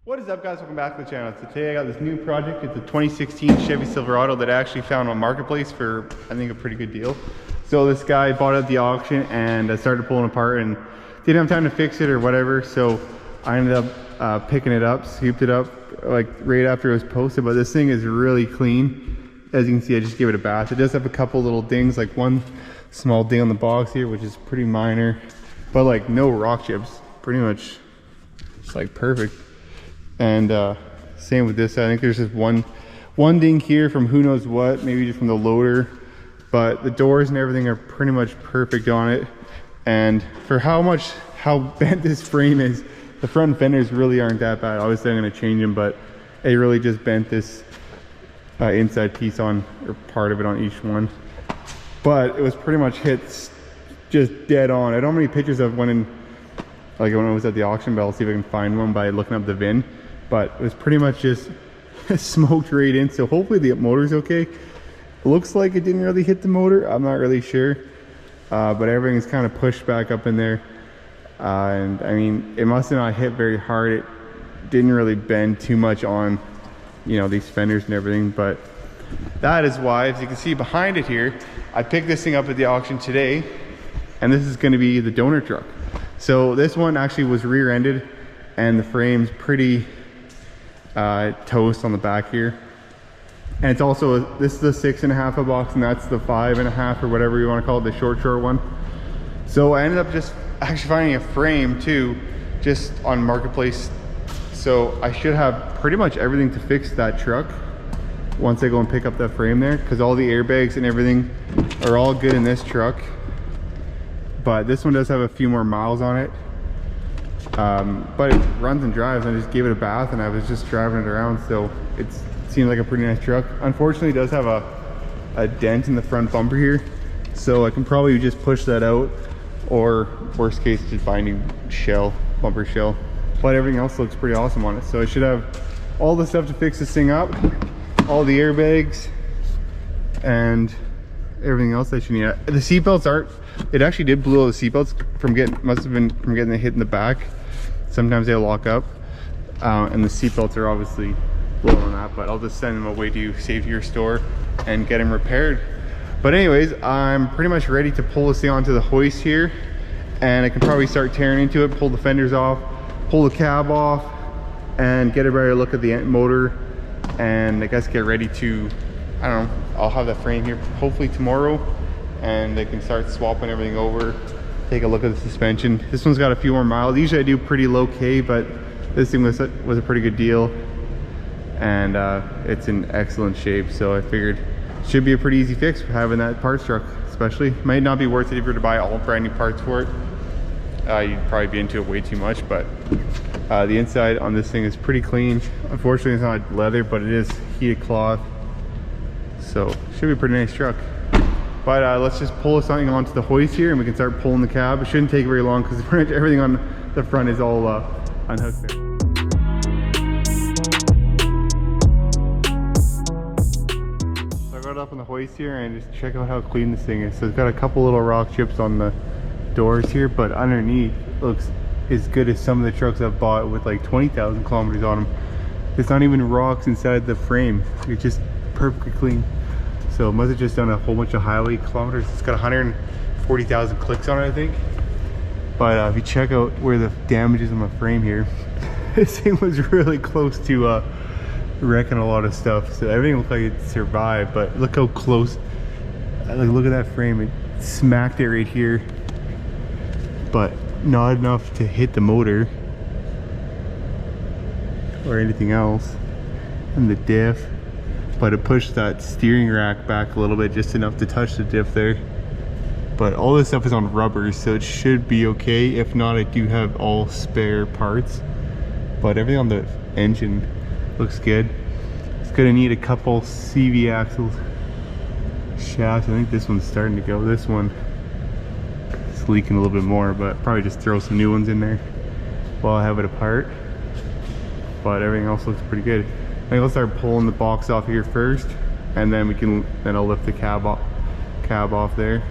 What is up, guys? Welcome back to the channel. So today I got this new project. It's a 2016 Chevy Silverado that I actually found on Marketplace for, I think, a pretty good deal. So this guy bought it at the auction and I started pulling apart and didn't have time to fix it or whatever. So I ended up picking it up, scooped it up like right after it was posted. But this thing is really clean. As you can see, I just gave it a bath. It does have a couple little dings, like one small ding on the box here, which is pretty minor, but like no rock chips. Pretty much it's like perfect. And same with this. I think there's just one ding here from who knows what, maybe just from the loader, but the doors and everything are pretty much perfect on it. And for how bent this frame is, the front fenders really aren't that bad. Obviously I'm going to change them, but it really just bent this inside piece on, or part of it on each one. But it was pretty much hit just dead on. I don't have any pictures of when I was at the auction, but I'll see if I can find one by looking up the VIN. But it was pretty much just smoked right in. So hopefully the motor's okay. It looks like it didn't really hit the motor. I'm not really sure. But everything's kind of pushed back up in there. And I mean, it must have not hit very hard. It didn't really bend too much on, you know, these fenders and everything. But that is why, as you can see behind it here, I picked this thing up at the auction today. And this is going to be the donor truck. So this one actually was rear-ended and the frame's pretty toast on the back here. And it's also, this is the 6.5 foot box and that's the 5.5 or whatever you want to call it, the short one. So I ended up just actually finding a frame too, just on Marketplace. So I should have pretty much everything to fix that truck once I go and pick up that frame there, because all the airbags and everything are all good in this truck. But this one does have a few more miles on it. But it runs and drives. I just gave it a bath and I was just driving it around, so it seems like a pretty nice truck. Unfortunately, it does have a dent in the front bumper here, so I can probably just push that out, or worst case just buy a new bumper shell. But everything else looks pretty awesome on it. So I should have all the stuff to fix this thing up, all the airbags and everything else I should need. The seatbelts aren't, it actually did blow the seatbelts must have been from getting the hit in the back. Sometimes they lock up, and the seatbelts are obviously blown on that, but I'll just send them away to Safety or Store and get them repaired. But anyways, I'm pretty much ready to pull this thing onto the hoist here, and I can probably start tearing into it, pull the fenders off, pull the cab off, and get a better look at the motor, and I guess get ready to, I don't know, I'll have that frame here hopefully tomorrow, and I can start swapping everything over, take a look at the suspension. This one's got a few more miles. Usually I do pretty low K, but this thing was a pretty good deal, and it's in excellent shape. So I figured it should be a pretty easy fix for having that parts truck, especially. Might not be worth it if you were to buy all brand new parts for it. You'd probably be into it way too much, but the inside on this thing is pretty clean. Unfortunately, it's not leather, but it is heated cloth. So should be a pretty nice truck. But let's just pull something onto the hoist here and we can start pulling the cab. It shouldn't take very long because pretty much everything on the front is all unhooked there. So I got it up on the hoist here and just check out how clean this thing is. So it's got a couple little rock chips on the doors here, but underneath looks as good as some of the trucks I've bought with like 20,000 kilometers on them. It's not even rocks inside the frame. It's just perfectly clean. So it must have just done a whole bunch of highway kilometers. It's got 140,000 clicks on it, I think. But if you check out where the damage is on the frame here, this thing was really close to wrecking a lot of stuff. So everything looked like it survived, but look how close. Like, look at that frame. It smacked it right here, but not enough to hit the motor or anything else. And the diff. But it pushed that steering rack back a little bit, just enough to touch the diff there. But all this stuff is on rubber, so it should be okay. If not, I do have all spare parts. But everything on the engine looks good. It's gonna need a couple CV axle shafts. I think this one's starting to go. This one is leaking a little bit more, but probably just throw some new ones in there while I have it apart. But everything else looks pretty good. I think I'll start pulling the box off here first, and then I'll lift the cab off there.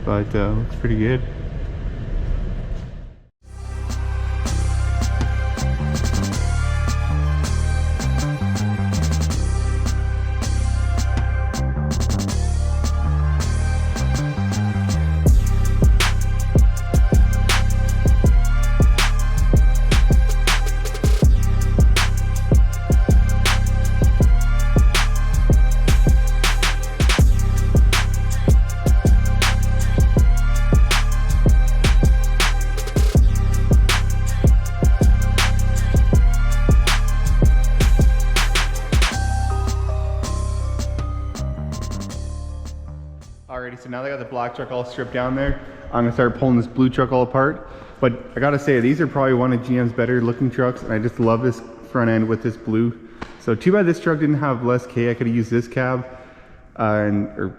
But looks pretty good. Alrighty, so now they got the black truck all stripped down there. I'm gonna start pulling this blue truck all apart. But I gotta say, these are probably one of GM's better looking trucks, and I just love this front end with this blue. So too bad this truck didn't have less K. I could have used this cab or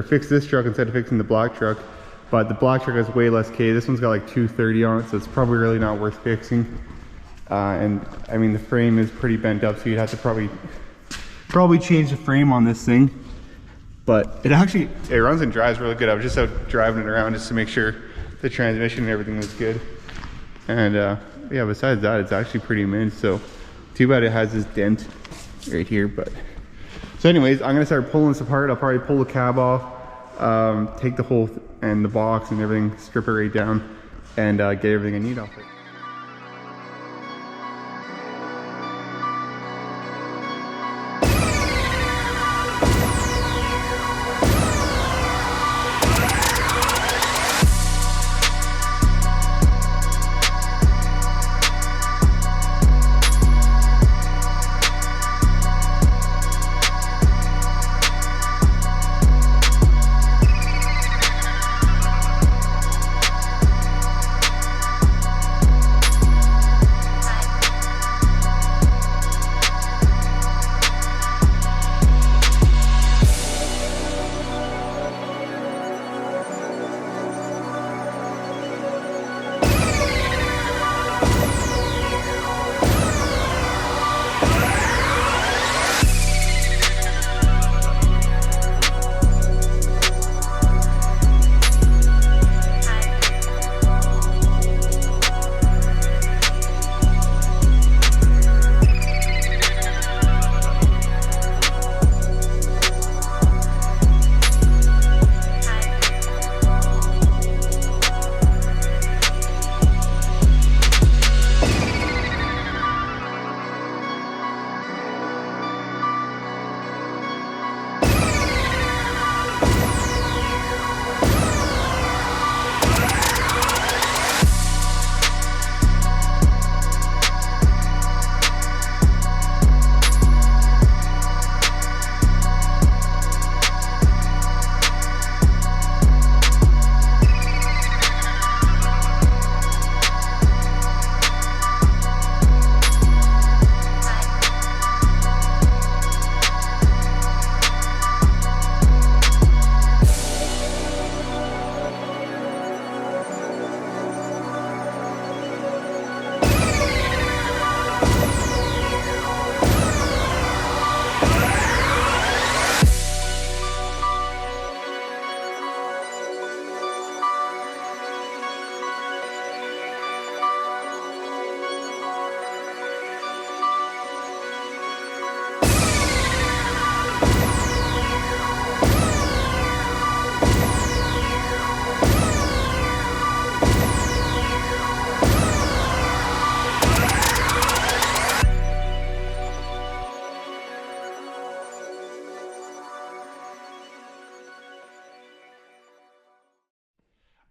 fix this truck instead of fixing the black truck. But the black truck has way less K. This one's got like 230 on it, so it's probably really not worth fixing. And I mean, the frame is pretty bent up, so you'd have to probably change the frame on this thing. But it runs and drives really good. I was just out driving it around just to make sure the transmission and everything was good. And yeah, besides that, it's actually pretty mint. So too bad it has this dent right here. But so anyways, I'm gonna start pulling this apart. I'll probably pull the cab off, take the whole and the box and everything, strip it right down, and get everything I need off it.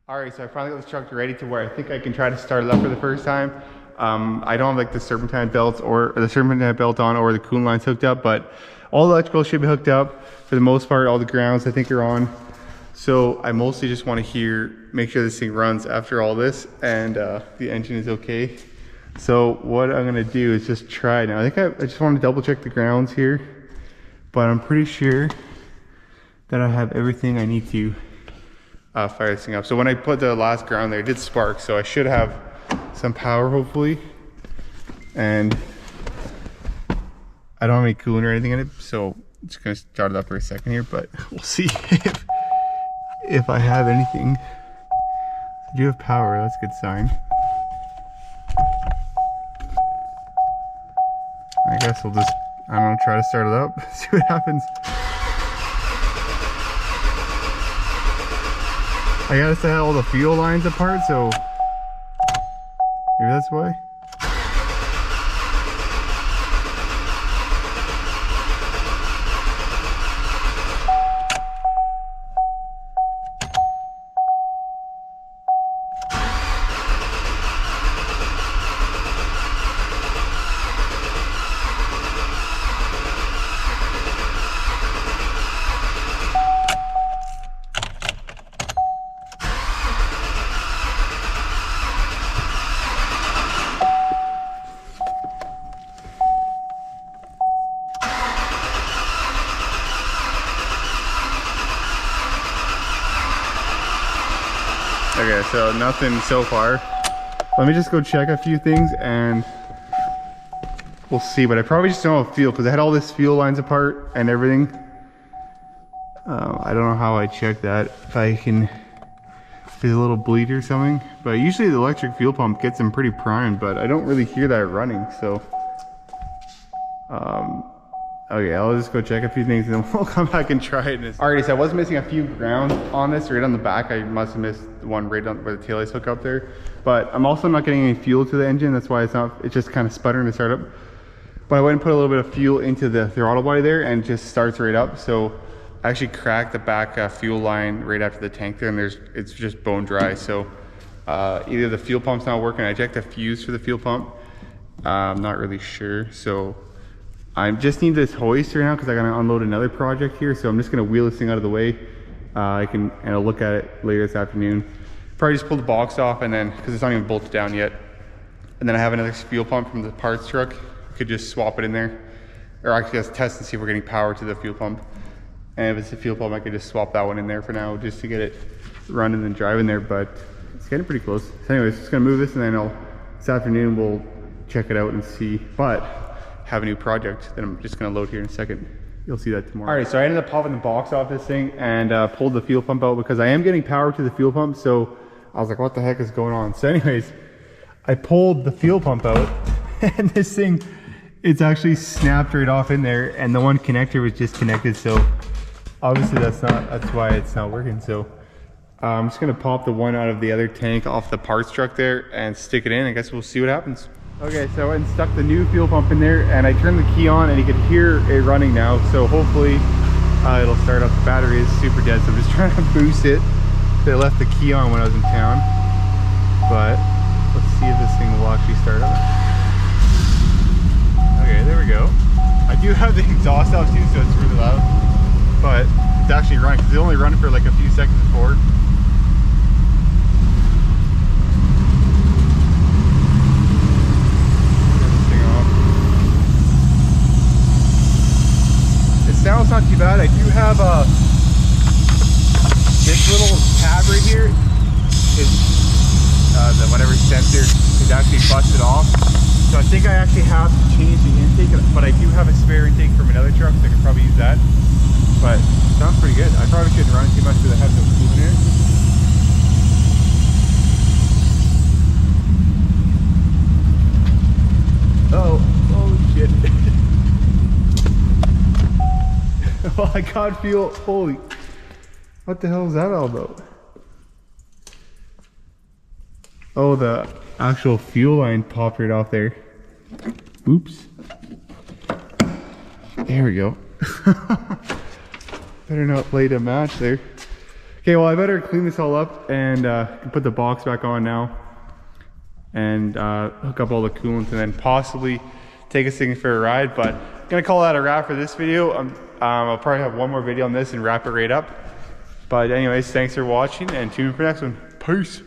Alright, so I finally got this truck ready to where I think I can try to start it up for the first time. I don't have like the serpentine belts or the serpentine belt on or the coolant lines hooked up, but all the electrical should be hooked up for the most part. All the grounds I think are on. So I mostly just want to make sure this thing runs after all this, and the engine is okay. So what I'm gonna do is just try now. I just want to double check the grounds here, but I'm pretty sure that I have everything I need to fire this thing up. So when I put the last ground there, it did spark, so I should have some power hopefully. And I don't have any coolant or anything in it, so I'm just gonna start it up for a second here, but we'll see if I have anything. I do have power, that's a good sign. I guess we'll just, I don't know, try to start it up, see what happens. I gotta set all the fuel lines apart, so maybe that's why. so nothing so far. Let me just go check a few things and we'll see, but I probably just don't have fuel because I had all this fuel lines apart and everything. I don't know how I check that, if I can, if there's a little bleed or something, but usually the electric fuel pump gets them pretty primed, but I don't really hear that running, so. Okay, I'll just go check a few things and then we'll come back and try it. Alrighty, so I was missing a few grounds on this, right on the back. I must have missed the one right on where the taillights hook up there. But I'm also not getting any fuel to the engine. That's why it's just kind of sputtering to start up. But I went and put a little bit of fuel into the throttle body there and it just starts right up. So I actually cracked the back fuel line right after the tank there, and it's just bone dry. So either the fuel pump's not working. I checked the fuse for the fuel pump. I'm not really sure. So I just need this hoist right now because I gotta unload another project here. So I'm just gonna wheel this thing out of the way. And I'll look at it later this afternoon. Probably just pull the box off and then, because it's not even bolted down yet. And then I have another fuel pump from the parts truck. Could just swap it in there. Or actually let's test and see if we're getting power to the fuel pump. And if it's a fuel pump, I could just swap that one in there for now just to get it running and driving there, but it's getting pretty close. So anyways, just gonna move this and then this afternoon we'll check it out and see. But have a new project that I'm just gonna load here in a second. You'll see that tomorrow. All right, so I ended up popping the box off this thing and pulled the fuel pump out because I am getting power to the fuel pump. So I was like, what the heck is going on? So anyways, I pulled the fuel pump out and this thing, it's actually snapped right off in there and the one connector was disconnected. So obviously that's why it's not working. So I'm just gonna pop the one out of the other tank off the parts truck there and stick it in. I guess we'll see what happens. Okay, so I went and stuck the new fuel pump in there and I turned the key on and you can hear it running now. So hopefully it'll start up. The battery is super dead, so I'm just trying to boost it. I left the key on when I was in town, but let's see if this thing will actually start up. Okay, there we go. I do have the exhaust off too, so it's really loud, but it's actually running because it's only running for like a few seconds before. Now it's not too bad. I do have this little tab right here is the whatever sensor is actually busted off. So I think I actually have to change the intake, but I do have a spare intake from another truck, so I could probably use that. But it sounds pretty good. I probably shouldn't run it too much because I have no coolant in it. Oh shit. Oh, I can't feel, holy, what the hell is that all about? Oh, the actual fuel line popped right off there. Oops. There we go. Better not light a match there. Okay, well I better clean this all up and put the box back on now. And hook up all the coolant and then possibly take this thing for a ride, but I'm gonna call that a wrap for this video. I'll probably have one more video on this and wrap it right up. But anyways, thanks for watching and tune in for the next one. Peace.